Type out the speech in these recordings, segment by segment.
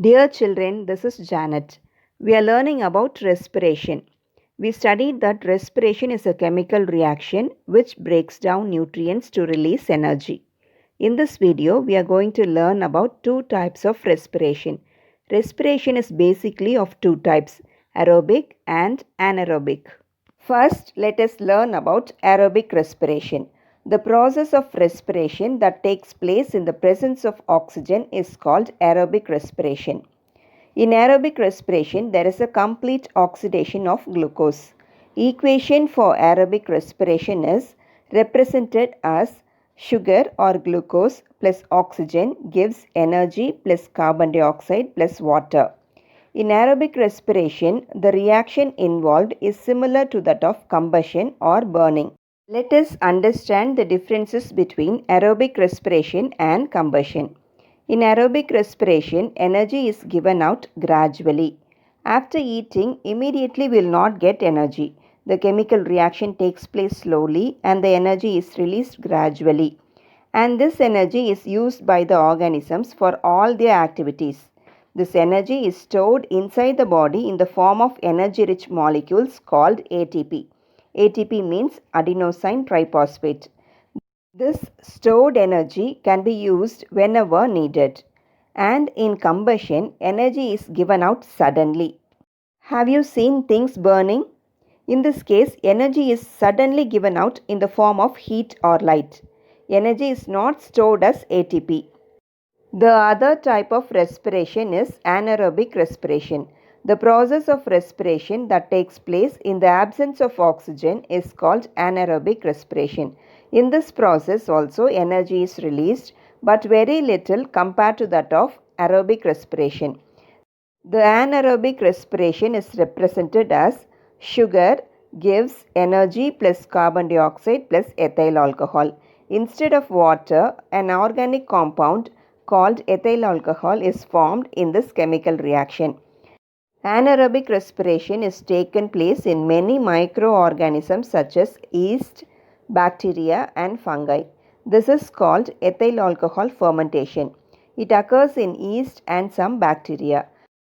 Dear children, this is Janet. We are learning about respiration. We studied that respiration is a chemical reaction which breaks down nutrients to release energy. In this video, we are going to learn about two types of respiration. Respiration is basically of two types, aerobic and anaerobic. First, let us learn about aerobic respiration. The process of respiration that takes place in the presence of oxygen is called aerobic respiration. In aerobic respiration, there is a complete oxidation of glucose. Equation for aerobic respiration is represented as sugar or glucose plus oxygen gives energy plus carbon dioxide plus water. In aerobic respiration, the reaction involved is similar to that of combustion or burning. Let us understand the differences between aerobic respiration and combustion. In aerobic respiration, energy is given out gradually. After eating, immediately we will not get energy. The chemical reaction takes place slowly and the energy is released gradually. And this energy is used by the organisms for all their activities. This energy is stored inside the body in the form of energy-rich molecules called ATP. ATP means adenosine triphosphate. This stored energy can be used whenever needed. And in combustion, energy is given out suddenly. Have you seen things burning? In this case, energy is suddenly given out in the form of heat or light. Energy is not stored as ATP. The other type of respiration is anaerobic respiration. The process of respiration that takes place in the absence of oxygen is called anaerobic respiration. In this process also energy is released, but very little compared to that of aerobic respiration. The anaerobic respiration is represented as sugar gives energy plus carbon dioxide plus ethyl alcohol. Instead of water, an organic compound called ethyl alcohol is formed in this chemical reaction. Anaerobic respiration is taken place in many microorganisms such as yeast, bacteria and fungi. This is called ethyl alcohol fermentation. It occurs in yeast and some bacteria.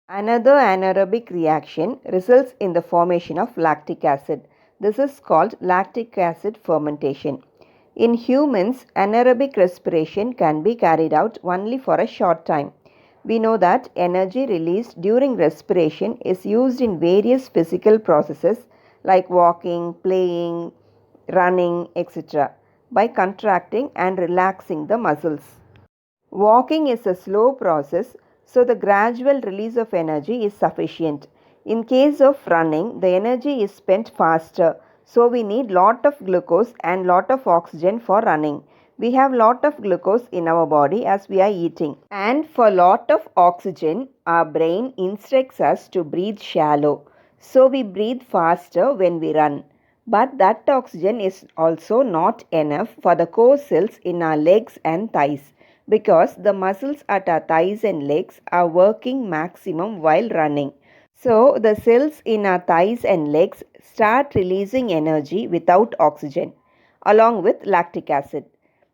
Another anaerobic reaction results in the formation of lactic acid. This is called lactic acid fermentation. In humans, anaerobic respiration can be carried out only for a short time. We know that energy released during respiration is used in various physical processes like walking, playing, running, etc. by contracting and relaxing the muscles. Walking is a slow process, so the gradual release of energy is sufficient. In case of running, the energy is spent faster, so we need lot of glucose and lot of oxygen for running. We have lot of glucose in our body as we are eating. And for lot of oxygen, our brain instructs us to breathe shallow. So we breathe faster when we run. But that oxygen is also not enough for the core cells in our legs and thighs, because the muscles at our thighs and legs are working maximum while running. So the cells in our thighs and legs start releasing energy without oxygen along with lactic acid.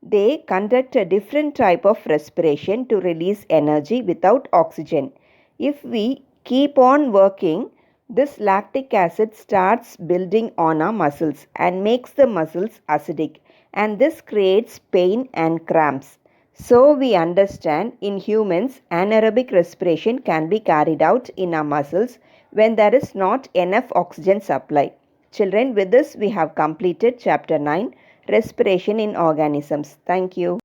They conduct a different type of respiration to release energy without oxygen. If we keep on working, this lactic acid starts building on our muscles and makes the muscles acidic, and this creates pain and cramps. So we understand in humans anaerobic respiration can be carried out in our muscles when there is not enough oxygen supply. Children, with this we have completed chapter 9, respiration in organisms. Thank you.